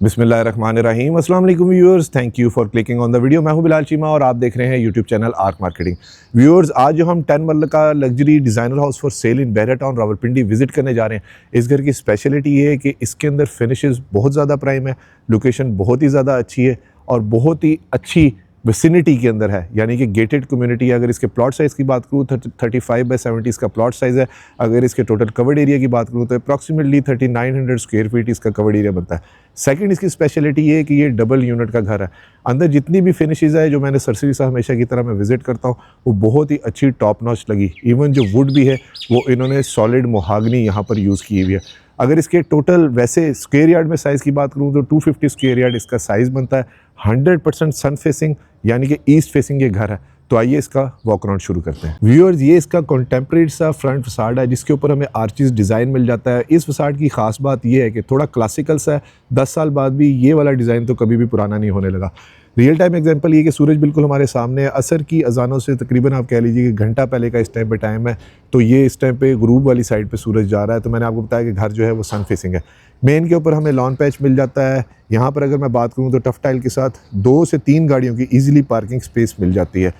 बिस्मिल्लाहिर्रहमानिर्रहीम। अस्सलाम वालेकुम viewers, thank you for clicking on the video. मैं हूं बिलाल चीमा और आप देख रहे हैं YouTube channel arc marketing. Viewers, आज जो हम 10 मरल का luxury designer house for sale in Bahria town Rawalpindi visit करने जा रहे हैं। इस घर की स्पेशलिटी ये है कि इसके अंदर फिनिशेस बहुत ज़्यादा प्राइम है, लोकेशन बहुत ही ज़्यादा अच्छी है और बहुत ही अच्छी विसिनिटी के अंदर है, यानी कि गेटेड कम्युनिटी। अगर इसके प्लॉट साइज़ की बात करूँ 35/70 इसका प्लॉट साइज़ है। अगर इसके टोटल कवर्ड एरिया की बात करूँ तो अप्रॉक्सीमेटली 3900 स्क्वायर फीट इसका कवर्ड एरिया बनता है। सेकंड, इसकी स्पेशलिटी ये है कि ये डबल यूनिट का घर है। अंदर जितनी भी फिनिशेस है जो मैंने सरसरी साहब हमेशा की तरह मैं विजिट करता हूँ, वो बहुत ही अच्छी टॉप नॉच लगी। इवन जो वुड भी है वो इन्होंने सॉलिड मोहागनी यहाँ पर यूज़ की हुई है। अगर इसके टोटल वैसे स्क्वायर यार्ड में साइज़ की बात करूँ तो 250 स्क्वायर यार्ड इसका साइज़ बनता है। 100% सन फेसिंग यानी कि ईस्ट फेसिंग ये घर है। तो आइए इसका वॉक अराउंड शुरू करते हैं। व्यूअर्स, ये इसका कंटेम्प्रेरी सा फ्रंट फसाड है जिसके ऊपर हमें आर्चिस डिज़ाइन मिल जाता है। इस फसाड की खास बात ये है कि थोड़ा क्लासिकल सा है। 10 साल बाद भी ये वाला डिज़ाइन तो कभी भी पुराना नहीं होने लगा। रियल टाइम एग्जांपल ये कि सूरज बिल्कुल हमारे सामने है। असर की अजानों से तकरीबन आप कह लीजिए कि घंटा पहले का इस टाइम पे टाइम है। तो ये इस टाइम पे ग्रूब वाली साइड पे सूरज जा रहा है। तो मैंने आपको बताया कि घर जो है वो सन फेसिंग है। मेन के ऊपर हमें लॉन पैच मिल जाता है। यहाँ पर अगर मैं बात करूँ तो टफ टाइल के साथ 2 से 3 गाड़ियों की ईजिली पार्किंग स्पेस मिल जाती है।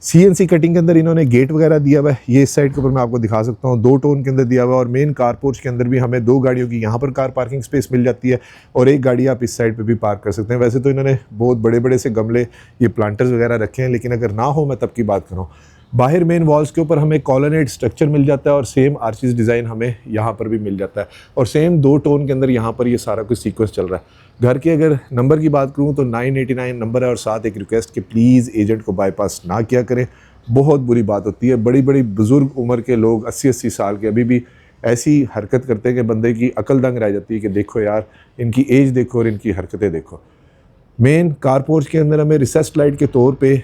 CNC कटिंग के अंदर इन्होंने गेट वगैरह दिया हुआ है। ये इस साइड के ऊपर मैं आपको दिखा सकता हूँ, 2 टोन के अंदर दिया हुआ है। और मेन कार पोर्च के अंदर भी हमें 2 गाड़ियों की यहाँ पर कार पार्किंग स्पेस मिल जाती है और एक गाड़ी आप इस साइड पे भी पार्क कर सकते हैं। वैसे तो इन्होंने बहुत बड़े बड़े से गमले, ये प्लांटर्स वगैरह रखे हैं, लेकिन अगर ना हो मैं तब की बात करूँ। बाहर मेन वॉल्स के ऊपर हमें कॉलोनेट स्ट्रक्चर मिल जाता है और सेम आर्चिस डिज़ाइन हमें यहाँ पर भी मिल जाता है। और सेम 2 टोन के अंदर यहाँ पर ये सारा कुछ सीक्वेंस चल रहा है। घर के अगर नंबर की बात करूँ तो 989 नंबर है और साथ एक रिक्वेस्ट कि प्लीज़ एजेंट को बाईपास ना किया करें। बहुत बुरी बात होती है। बड़ी बड़ी बुज़ुर्ग उम्र के लोग 80-80 साल के अभी भी ऐसी हरकत करते हैं कि बंदे की अकल दंग रह जाती है कि देखो यार, इनकी एज देखो और इनकी हरकतें देखो। मेन कार पोर्च के अंदर हमें रिसेस्ट लाइट के तौर पे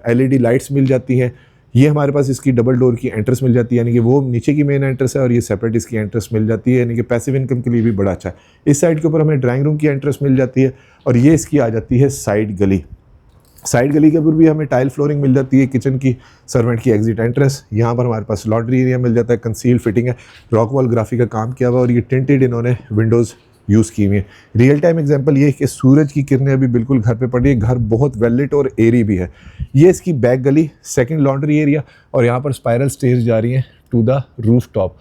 LED लाइट्स मिल जाती हैं। ये हमारे पास इसकी डबल डोर की एंट्रेंस मिल जाती है, यानी कि वो नीचे की मेन एंट्रेंस है और ये सेपरेट इसकी एंट्रेंस मिल जाती है, यानी कि पैसिव इनकम के लिए भी बड़ा अच्छा है। इस साइड के ऊपर हमें ड्राइंग रूम की एंट्रेंस मिल जाती है और ये इसकी आ जाती है साइड गली। साइड गली के ऊपर भी हमें टाइल फ्लोरिंग मिल जाती है। किचन की सर्वेंट की एग्जिट एंट्रेंस, यहाँ पर हमारे पास लॉन्ड्री एरिया मिल जाता है। कंसील फिटिंग है, रॉक वॉल ग्राफिक का काम किया हुआ और ये टिंटेड इन्होंने विंडोज़ यूज़ की हुई है। रियल टाइम एग्जांपल ये है कि सूरज की किरणें अभी बिल्कुल घर पे पड़ रही है। घर बहुत वेल लिट और एरी भी है। ये इसकी बैक गली, सेकंड लॉन्ड्री एरिया और यहाँ पर स्पाइरल स्टेयर्स जा रही हैं टू द रूफ टॉप।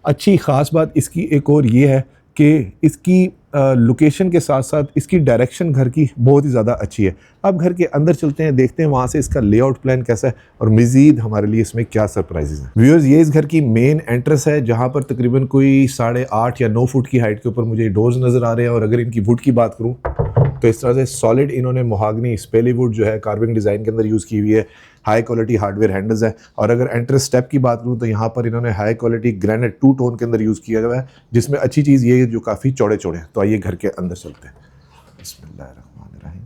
अच्छी ख़ास बात इसकी एक और ये है कि इसकी लोकेशन के साथ साथ इसकी डायरेक्शन घर की बहुत ही ज़्यादा अच्छी है। अब घर के अंदर चलते हैं, देखते हैं वहाँ से इसका लेआउट प्लान कैसा है और मज़ीद हमारे लिए इसमें क्या सरप्राइजेज हैं। व्यूअर्स, ये इस घर की मेन एंट्रेंस है जहाँ पर तकरीबन कोई 8.5 या 9 फुट की हाइट के ऊपर मुझे डोर्स नज़र आ रहे हैं। और अगर इनकी वुड की बात करूँ तो इस तरह से सॉलिड इन्होंने मोहागनी स्पेली वुड जो है कार्विंग डिज़ाइन के अंदर यूज़ की हुई है। हाई क्वालिटी हार्डवेयर हैंडल्स है। और अगर एंट्रेंस स्टेप की बात करूँ तो यहाँ पर इन्होंने हाई क्वालिटी ग्रेनाइट 2 टोन के अंदर यूज़ किया हुआ है, जिसमें अच्छी चीज़ ये है जो काफ़ी चौड़े चौड़े हैं। तो आइए घर के अंदर चलते हैं। बिस्मिल्लाहिर्रहमानिर्रहीम।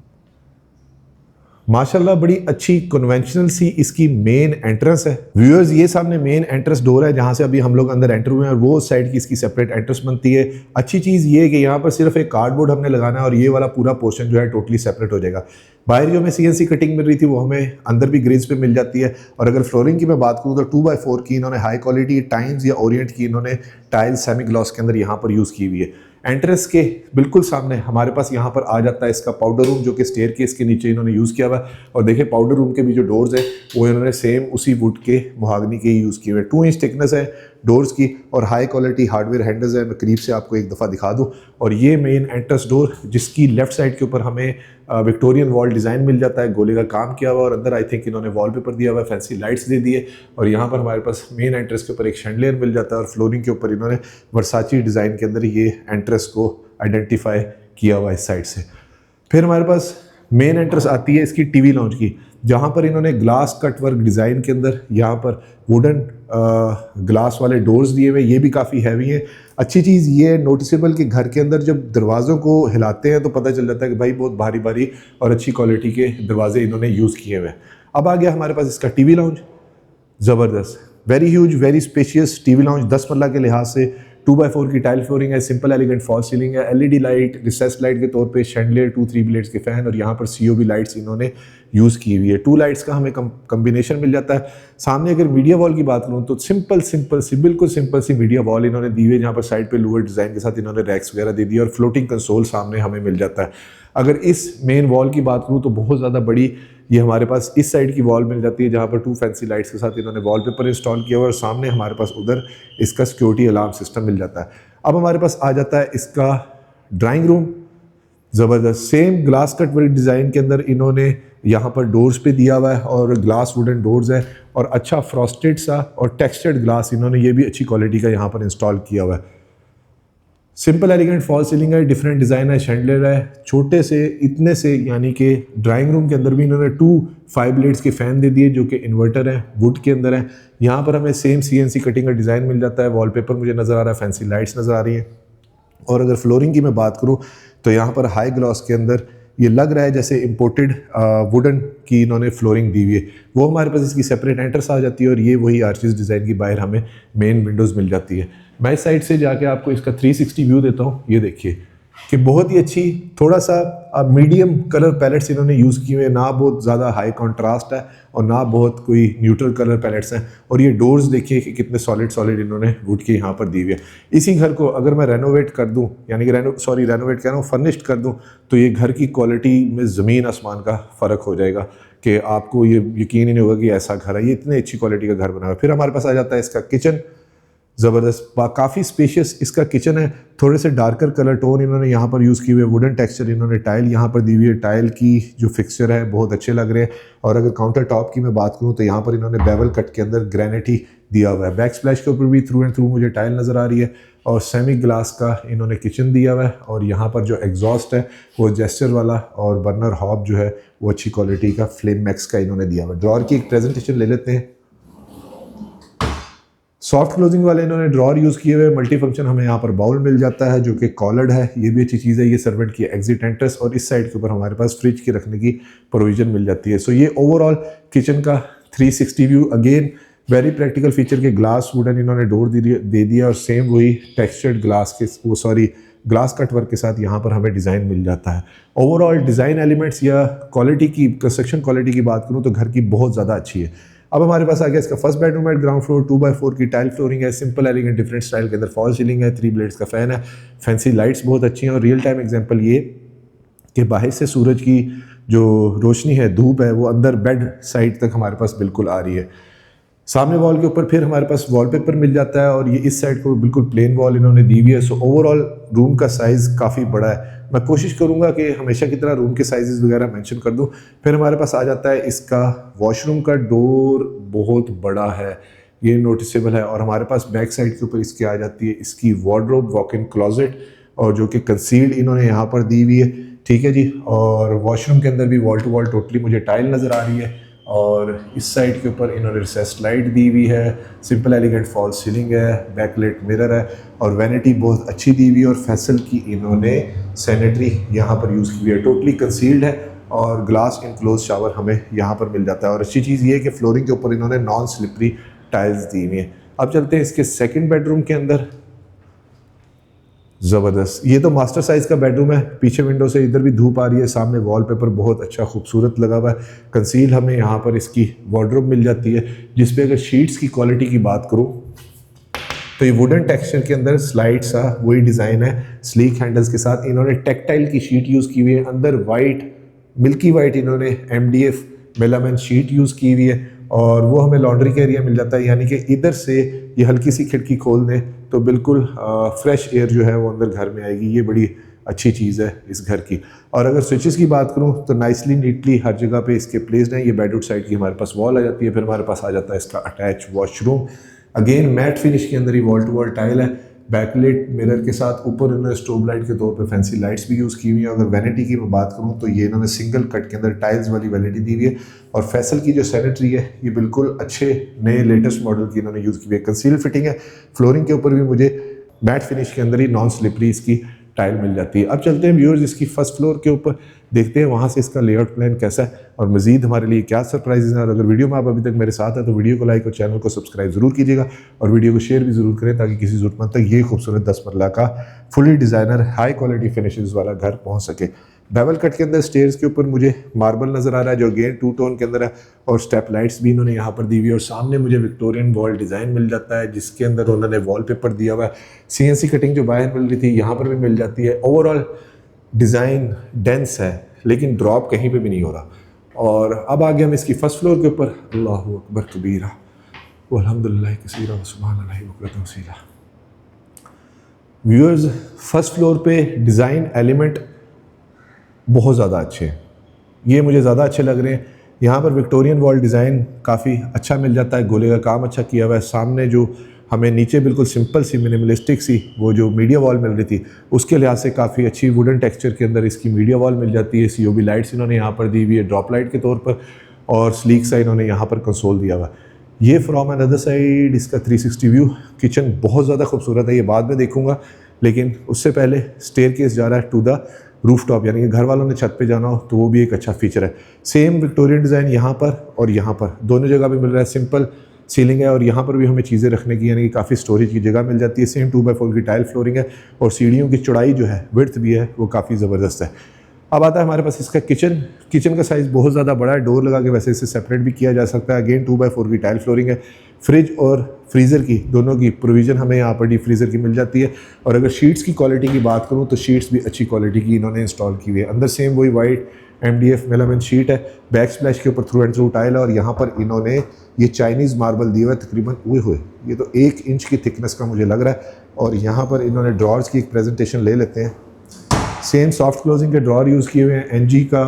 माशाल्लाह बड़ी अच्छी कन्वेंशनल सी इसकी मेन एंट्रेंस है। व्यूअर्स, ये सामने मेन एंट्रेंस डोर है जहाँ से अभी हम लोग अंदर एंटर हुए हैं और वो साइड की इसकी सेपरेट एंट्रेंस बनती है। अच्छी चीज़ ये है कि यहाँ पर सिर्फ एक कार्डबोर्ड हमने लगाना है और ये वाला पूरा पोर्शन जो है टोटली सेपरेट हो जाएगा। बाहर जो हमें CNC कटिंग मिल रही थी वो हमें अंदर भी ग्रिल्स पे मिल जाती है। और अगर फ्लोरिंग की मैं बात करूँ तो 2x4 की इन्होंने हाई क्वालिटी टाइम्स या ओरिएंट की इन्होंने टाइल सेमी ग्लॉस के अंदर यहाँ पर यूज़ की हुई है। एंट्रेंस के बिल्कुल सामने हमारे पास यहाँ पर आ जाता है इसका पाउडर रूम, जो कि स्टेयर केस के नीचे इन्होंने यूज़ किया हुआ है। और देखिए पाउडर रूम के भी जो डोर्स हैं वो इन्होंने सेम उसी वुड के मोहागनी के ही यूज़ किए हुए हैं। 2 इंच थिकनेस है डोर्स की और हाई क्वालिटी हार्डवेयर हैंडल्स है। मैं करीब से आपको एक दफ़ा दिखा दूँ। और ये मेन एंट्रेंस डोर जिसकी लेफ्ट साइड के ऊपर हमें विक्टोरियन वॉल डिज़ाइन मिल जाता है, गोले का काम किया हुआ और अंदर आई थिंक इन्होंने वॉलपेपर दिया हुआ है, फैंसी लाइट्स दे दिए। और यहाँ पर हमारे पास मेन एंट्रेंस के ऊपर एक शैंडलियर मिल जाता है और फ्लोरिंग के ऊपर इन्होंने वर्साची डिज़ाइन के अंदर ये एंट्रेंस को आइडेंटिफाई किया हुआ इस साइड से। फिर हमारे पास मेन एंट्रेंस आती है इसकी टीवी लाउंज की, जहाँ पर इन्होंने ग्लास कट वर्क डिज़ाइन के अंदर यहाँ पर वुडन ग्लास वाले डोर्स दिए हुए, ये भी काफ़ी हैवी हैं। अच्छी चीज़ ये है नोटिसेबल कि घर के अंदर जब दरवाज़ों को हिलाते हैं तो पता चल जाता है कि भाई बहुत भारी भारी और अच्छी क्वालिटी के दरवाजे इन्होंने यूज़ किए हुए हैं। अब आ गया हमारे पास इसका टीवी लाउंज। ज़बरदस्त, very huge, very spacious TV lounge. 10 मरला के लिहाज से 2x4 की टाइल फ्लोरिंग है, सिंपल एलिगेंट फॉल सीलिंग है, एलईडी लाइट, रिसेस लाइट के तौर पे शैंडलियर 2-3 ब्लेड्स के फैन और यहाँ पर सीओबी लाइट्स इन्होंने यूज़ की हुई है। 2 लाइट्स का हमें कम्बिनेशन मिल जाता है। सामने अगर मीडिया वॉल की बात करूँ तो बिल्कुल सिंपल सी मीडिया वॉल इन्होंने दी हुई है, जहाँ पर साइड पे लूवर डिज़ाइन के साथ इन्होंने रैक्स वगैरह दे दिया और फ्लोटिंग कंसोल सामने हमें मिल जाता है। अगर इस मेन वॉल की बात करूँ तो बहुत ज़्यादा बड़ी ये हमारे पास इस साइड की वॉल मिल जाती है, जहाँ पर 2 फैंसी लाइट्स के साथ इन्होंने वॉलपेपर इंस्टॉल किया हुआ और सामने हमारे पास उधर इसका सिक्योरिटी अलार्म सिस्टम मिल जाता है। अब हमारे पास आ जाता है इसका ड्राइंग रूम। ज़बरदस्त same glass cut work design के अंदर इन्होंने यहाँ पर डोर्स पे दिया हुआ है और ग्लास वुडन डोर्स है और अच्छा फ्रॉस्टेड सा और टेक्सचर्ड ग्लास इन्होंने ये भी अच्छी क्वालिटी का यहाँ पर इंस्टॉल किया हुआ है। सिंपल एलिगेंट फॉल सीलिंग है, डिफरेंट डिज़ाइन है, शैंडलियर है, छोटे से इतने से यानी कि ड्राइंग रूम के अंदर भी इन्होंने 2 5 ब्लेड्स के फ़ैन दे दिए जो कि इन्वर्टर हैं, वुड के अंदर हैं। यहाँ पर हमें सेम CNC कटिंग का डिज़ाइन मिल जाता है, वॉलपेपर मुझे नज़र आ रहा है, फैंसी लाइट्स नज़र आ रही हैं। और अगर फ्लोरिंग की मैं बात करूँ तो यहाँ पर हाई ग्लॉस के अंदर ये लग रहा है जैसे इम्पोर्टेड वुडन की इन्होंने फ्लोरिंग दी हुई है। वो हमारे पास इसकी सेपरेट एंट्रेंस आ जाती है और ये वही आर्चिस डिज़ाइन की बाहर हमें मेन विंडोज़ मिल जाती है। मैं इस साइड से जाके आपको इसका 360 व्यू देता हूँ। ये देखिए कि बहुत ही अच्छी थोड़ा सा मीडियम कलर पैलेट्स इन्होंने यूज़ किए हुए, ना बहुत ज़्यादा हाई कॉन्ट्रास्ट है और ना बहुत कोई न्यूट्रल कलर पैलेट्स हैं। और ये डोर्स देखिए कि कितने सॉलिड इन्होंने वुड के यहाँ पर दी हुई है। इसी घर को अगर मैं रेनोवेट कर दूँ, यानी कि रेनोवेट कह रहा हूँ, फर्निश्ड कर दूँ, तो ये घर की क्वालिटी में ज़मीन आसमान का फ़र्क हो जाएगा कि आपको ये यकीन ही नहीं होगा कि ऐसा घर है, ये इतनी अच्छी क्वालिटी का घर बना हुआ है। फिर हमारे पास आ जाता है इसका किचन। ज़बरदस्त काफ़ी स्पेशियस इसका किचन है, थोड़े से डार्कर कलर टोन इन्होंने यहाँ पर यूज़ किए हुए, वुडन टेक्सचर इन्होंने टाइल यहाँ पर दी हुई है, टाइल की जो फिक्सचर है बहुत अच्छे लग रहे हैं। और अगर काउंटर टॉप की मैं बात करूँ तो यहाँ पर इन्होंने बेवल कट के अंदर ग्रेनाइट ही दिया हुआ है। बैक स्प्लैश के ऊपर भी थ्रू एंड थ्रू मुझे टाइल नज़र आ रही है और सेमी ग्लास का इन्होंने किचन दिया हुआ है। और यहाँ पर जो एग्जॉस्ट है वो जेस्चर वाला और बर्नर हॉब जो है वो अच्छी क्वालिटी का फ्लेम मैक्स का इन्होंने दिया हुआ है। ड्रॉर की एक प्रेजेंटेशन ले लेते हैं। सॉफ्ट क्लोजिंग वाले इन्होंने ड्रॉर यूज़ किए हुए, मल्टी फंक्शन हमें यहाँ पर बाउल मिल जाता है जो कि कॉलर्ड है, ये भी अच्छी चीज़ है। ये सर्वेंट की एग्जिट एंट्रेंस और इस साइड के ऊपर हमारे पास फ्रिज की रखने की प्रोविजन मिल जाती है। सो ये ओवरऑल किचन का 360 view. Again very practical feature के ग्लास वुडन इन्होंने डोर दे दिया और सेम वही टेक्सचर्ड ग्लास कट वर्क के साथ यहाँ पर हमें डिज़ाइन मिल जाता है। ओवरऑल डिज़ाइन एलिमेंट्स या क्वालिटी की, कंस्ट्रक्शन क्वालिटी की बात करूँ तो घर की बहुत ज़्यादा अच्छी है। अब हमारे पास आ गया इसका फर्स्ट बेडरूम है, ग्राउंड फ्लोर, 2x4 की टाइल फ्लोरिंग है, सिंपल एलिगेंट डिफरेंट स्टाइल के अंदर फॉल सीलिंग है, 3 ब्लेड्स का फैन है, फैंसी लाइट्स बहुत अच्छी हैं। और रियल टाइम एग्जांपल ये कि बाहर से सूरज की जो रोशनी है, धूप है, वो अंदर बेड साइड तक हमारे पास बिल्कुल आ रही है। सामने वॉल के ऊपर फिर हमारे पास वॉलपेपर मिल जाता है और ये इस साइड को बिल्कुल प्लेन वॉल इन्होंने दी हुई है। सो ओवरऑल रूम का साइज़ काफ़ी बड़ा है। मैं कोशिश करूंगा कि हमेशा की तरह रूम के साइजेस वगैरह मेंशन कर दूं। फिर हमारे पास आ जाता है इसका वॉशरूम का डोर, बहुत बड़ा है, ये नोटिसेबल है। और हमारे पास बैक साइड के ऊपर इसके आ जाती है इसकी वार्डरोब, वॉक इन क्लोजेट, और जो कि कंसील्ड इन्होंने यहाँ पर दी हुई है। ठीक है जी। और वॉशरूम के अंदर भी वॉल टू वॉल टोटली मुझे टाइल नज़र आ रही है और इस साइड के ऊपर इन्होंने रिसेस लाइट दी हुई है, सिंपल एलिगेंट फॉल सीलिंग है, बैकलाइट मिरर है और वैनिटी बहुत अच्छी दी हुई है। और फैसल की इन्होंने सैनिटरी यहाँ पर यूज़ की हुई है, टोटली कंसील्ड है और ग्लास इनक्लोज शावर हमें यहाँ पर मिल जाता है। और अच्छी चीज़ ये है कि फ्लोरिंग के ऊपर इन्होंने नॉन स्लिपरी टाइल्स दी हुई हैं। अब चलते हैं इसके सेकेंड बेडरूम के अंदर। ज़बरदस्त, ये तो मास्टर साइज़ का बेडरूम है, पीछे विंडो से इधर भी धूप आ रही है, सामने वॉलपेपर बहुत अच्छा खूबसूरत लगा हुआ है। कंसील हमें यहाँ पर इसकी वार्डरोब मिल जाती है, जिस पे अगर शीट्स की क्वालिटी की बात करूँ तो ये वुडन टेक्सचर के अंदर स्लाइड सा वही डिज़ाइन है, स्लीक हैंडल्स के साथ इन्होंने टेक्टाइल की शीट यूज़ की हुई है। अंदर वाइट, मिल्की वाइट इन्होंने MDF मेलामिन शीट यूज़ की हुई है और वो हमें लॉन्ड्री का एरिया मिल जाता है, यानी कि इधर से ये हल्की सी खिड़की खोल दें तो बिल्कुल फ्रेश एयर जो है वो अंदर घर में आएगी। ये बड़ी अच्छी चीज़ है इस घर की। और अगर स्विचेस की बात करूँ तो नाइसली नीटली हर जगह पे इसके प्लेस्ड हैं। ये बेडरूम साइड की हमारे पास वॉल आ जाती है। फिर हमारे पास आ जाता है इसका attach washroom, again mat finish के अंदर ही वॉल टू वॉल टाइल है, बैकलाइट मिरर के साथ। ऊपर इन्होंने स्ट्रोब लाइट के तौर पे फैंसी लाइट्स भी यूज़ की हुई हैं। अगर वैनिटी की मैं बात करूँ तो ये इन्होंने सिंगल कट के अंदर टाइल्स वाली वैनिटी दी हुई है। और फैसल की जो सैनिटरी है ये बिल्कुल अच्छे नए लेटेस्ट मॉडल की इन्होंने यूज़ की हुई है, कंसील फिटिंग है। फ्लोरिंग के ऊपर भी मुझे मैट फिनिश के अंदर ही नॉन स्लिपरी इसकी टाइल मिल जाती है। अब चलते हैं व्यूअर्स इसकी फर्स्ट फ्लोर के ऊपर, देखते हैं वहाँ से इसका लेआउट प्लान कैसा है और मज़ीद हमारे लिए क्या सरप्राइजेज हैं। और अगर वीडियो में आप अभी तक मेरे साथ हैं तो वीडियो को लाइक और चैनल को सब्सक्राइब ज़रूर कीजिएगा और वीडियो को शेयर भी ज़रूर करें ताकि किसी ज़रूरतमंद तक ये खूबसूरत 10 मरला का fully designer high quality finishes वाला घर पहुँच सके। बेवल कट के अंदर स्टेयर्स के ऊपर मुझे मार्बल नज़र आ रहा है जो अगेन 2 टोन के अंदर है और स्टेप लाइट्स भी इन्होंने यहाँ पर दी हुई है और सामने मुझे विक्टोरियन वॉल डिज़ाइन मिल जाता है जिसके अंदर उन्होंने वॉलपेपर दिया हुआ है। CNC कटिंग जो बाहर मिल रही थी यहाँ पर भी मिल जाती है। ओवरऑल डिज़ाइन डेंस है लेकिन ड्रॉप कहीं पे भी नहीं हो रहा। और अब आगे हम इसकी फर्स्ट फ्लोर के ऊपर, अल्लाहु अकबर कबीरा व अल्हम्दुलिल्लाह कसीरा व सुब्हानल्लाहि बुकरतन वसीला। व्यूअर्स फर्स्ट फ्लोर पे डिज़ाइन एलिमेंट बहुत ज़्यादा अच्छे हैं, ये मुझे ज़्यादा अच्छे लग रहे हैं। यहाँ पर विक्टोरियन वॉल डिज़ाइन काफ़ी अच्छा मिल जाता है, गोले का काम अच्छा किया हुआ है। सामने जो हमें नीचे बिल्कुल सिंपल सी मिनिमलिस्टिक सी वो जो मीडिया वॉल मिल रही थी उसके लिहाज से काफ़ी अच्छी वुडन टेक्सचर के अंदर इसकी मीडिया वॉल मिल जाती है। COB लाइट्स इन्होंने यहाँ पर दी हुई है ड्रॉप लाइट के तौर पर और स्लीक सा इन्होंने यहाँ पर कंसोल दिया हुआ। ये फ्रॉम अनदर साइड इसका 360 व्यू। किचन बहुत ज़्यादा खूबसूरत है, ये बाद में देखूँगा, लेकिन उससे पहले स्टेयरकेस जा रहा है टू द रूफ टॉप, यानी कि घर वालों ने छत पे जाना हो तो वो भी एक अच्छा फीचर है। सेम विक्टोरियन डिज़ाइन यहाँ पर और यहाँ पर दोनों जगह पे मिल रहा है। सिंपल सीलिंग है और यहाँ पर भी हमें चीज़ें रखने की यानी कि काफ़ी स्टोरेज की जगह मिल जाती है। सेम 2x4 की टाइल फ्लोरिंग है और सीढ़ियों की चौड़ाई जो है विड्थ भी है वो काफ़ी ज़बरदस्त है। अब आता है हमारे पास इसका किचन का साइज़ बहुत ज़्यादा बड़ा है, डोर लगा के वैसे इसे सेपरेट भी किया जा सकता है। अगेन 2x4 की टाइल फ्लोरिंग है। फ्रिज और फ्रीज़र की दोनों की प्रोविज़न हमें यहाँ पर डीप फ्रीज़र की मिल जाती है। और अगर शीट्स की क्वालिटी की बात करूँ तो शीट्स भी अच्छी क्वालिटी की इन्होंने इंस्टॉल की हुई है। अंदर सेम वही वाइट MDF मेलामिन शीट है, बैक स्प्लैश के ऊपर थ्रू एंड थ्रू टाइल है और यहाँ पर इन्होंने ये चाइनीज़ मार्बल दिया हुआ है तकरीबन हुए ये तो 1 इंच की थिकनेस का मुझे लग रहा है। और यहाँ पर इन्होंने ड्रॉर्स की एक प्रेजेंटेशन ले लेते हैं। सेम सॉफ्ट क्लोजिंग के ड्रॉर यूज़ किए हुए हैं। NG का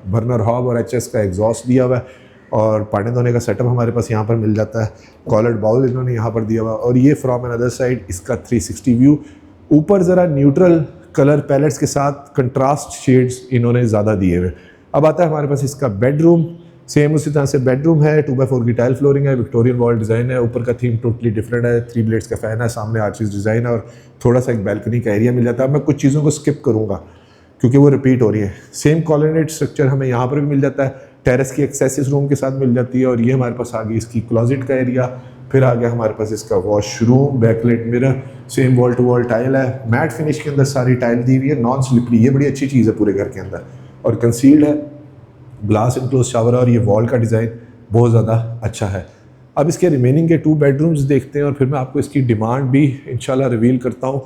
बर्नर हॉब और HS का एग्जॉस्ट दिया हुआ है और पानी धोने का सेटअप हमारे पास यहाँ पर मिल जाता है। कॉलर्ड बाउल इन्होंने यहाँ पर दिया हुआ और ये फ्रॉम अनदर साइड इसका 360 व्यू। ऊपर ज़रा न्यूट्रल कलर पैलेट्स के साथ कंट्रास्ट शेड्स इन्होंने ज़्यादा दिए हुए। अब आता है हमारे पास इसका बेडरूम। सेम उसी तरह से बेडरूम है, 2x4 की टाइल फ्लोरिंग है, विक्टोरियन वॉल डिज़ाइन है। ऊपर का थीम टोटली डिफरेंट है, 3 ब्लेड्स का फ़ैन है, सामने आर्चिस डिज़ाइन है और थोड़ा सा एक बैल्कनी का एरिया मिल जाता है। मैं कुछ चीज़ों को स्किप करूँगा क्योंकि वो रिपीट हो रही है। सेम कॉलोनेट स्ट्रक्चर हमें यहाँ पर भी मिल जाता है, टेरेस की एक्सेसिस रूम के साथ मिल जाती है। और ये हमारे पास आ गई इसकी क्लोजेट का एरिया। फिर आ गया हमारे पास इसका washroom, backlight mirror, same wall to wall tile है, मैट फिनिश के अंदर सारी टाइल दी हुई है, नॉन स्लिपरी। ये बड़ी अच्छी चीज़ है पूरे घर के अंदर और कंसील्ड है, ग्लास इनक्लोज शावर है और ये वॉल का डिज़ाइन बहुत ज़्यादा अच्छा है। अब इसके रिमेनिंग के 2 बेडरूम्स देखते हैं और फिर मैं आपको इसकी डिमांड भी इंशाल्लाह रिवील करता हूँ।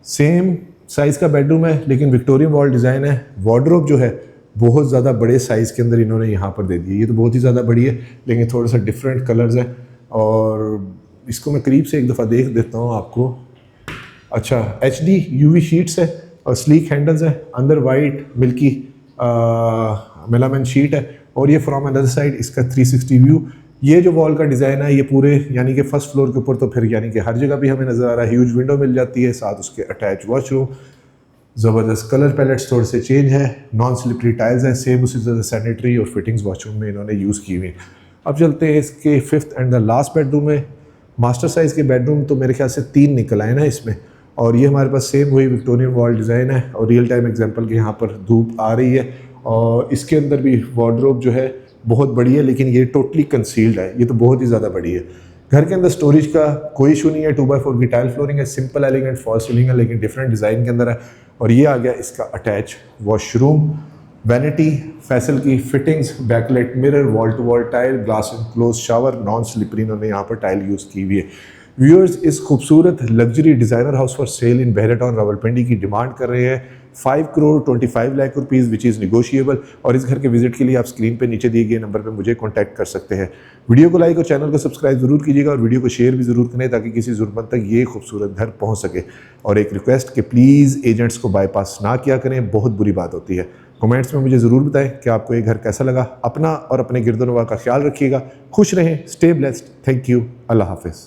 सेम साइज़ का बेडरूम है लेकिन विक्टोरियन वॉल डिज़ाइन है। वार्डरोब जो है बहुत ज़्यादा बड़े साइज़ के अंदर इन्होंने यहाँ पर दे दी है। ये तो बहुत ही ज़्यादा बड़ी है लेकिन थोड़ा सा डिफरेंट कलर्स है और इसको मैं करीब से एक दफ़ा देख देता हूँ आपको। अच्छा, HD UV शीट्स है और स्लीक हैंडल्स है। अंदर वाइट मिल्की मेलामिन शीट है और ये फ्रॉम अनदर साइड इसका 360 व्यू। ये जो वॉल का डिज़ाइन है ये पूरे यानी कि फर्स्ट फ्लोर के ऊपर तो फिर यानी कि हर जगह भी हमें नज़र आ रहा है। ह्यूज विंडो मिल जाती है, साथ उसके अटैच वॉशरूम, ज़बरदस्त कलर पैलेट्स थोड़े से चेंज है, नॉन स्लिपरी टाइल्स हैं। सेम उसी तरह सैनिटरी और फिटिंग्स वॉशरूम में इन्होंने यूज़ की हुई। अब चलते हैं इसके 5th and the last bedroom में। मास्टर साइज़ के बेडरूम तो मेरे ख्याल से 3 निकल आए ना इसमें। और ये हमारे पास सेम वही विक्टोरियन वॉल डिज़ाइन है और रियल टाइम एग्जांपल के यहाँ पर धूप आ रही है। और इसके अंदर भी वार्डरोब जो है बहुत बड़ी है लेकिन ये टोटली कंसील्ड है, ये तो बहुत ही ज़्यादा बड़ी है। घर के अंदर स्टोरेज का कोई इशू नहीं है। 2x4 की टाइल फ्लोरिंग है, सिंपल एलिगेंट फॉल सीलिंग है लेकिन डिफरेंट डिज़ाइन के अंदर है। और ये आ गया इसका अटैच वॉशरूम, वैनिटी, फैसल की fittings, backlight mirror, wall to wall tile, glass enclose shower, non slippery इन्होंने यहाँ पर टाइल यूज़ की हुई है। व्यूअर्स इस खूबसूरत luxury designer house for sale in Bahria town Rawalpindi की डिमांड कर रहे हैं 5 crore 25 lakh rupees which is negotiable. और इस घर के विजिट के लिए आप स्क्रीन पे नीचे दिए गए नंबर पे मुझे कांटेक्ट कर सकते हैं। वीडियो को लाइक और चैनल को सब्सक्राइब ज़रूर कीजिएगा और वीडियो को शेयर भी ज़रूर करें ताकि किसी ज़रूरतमंद तक ये खूबसूरत घर पहुँच सके। और एक रिक्वेस्ट कि प्लीज़ एजेंट्स को बाईपास ना किया करें, बहुत बुरी बात होती है। कमेंट्स में मुझे ज़रूर बताएं कि आपको ये घर कैसा लगा। अपना और अपने गिरदोनवा का ख्याल रखिएगा, खुश रहें, स्टे ब्लेस्ड। थैंक यू, अल्लाह हाफिज़।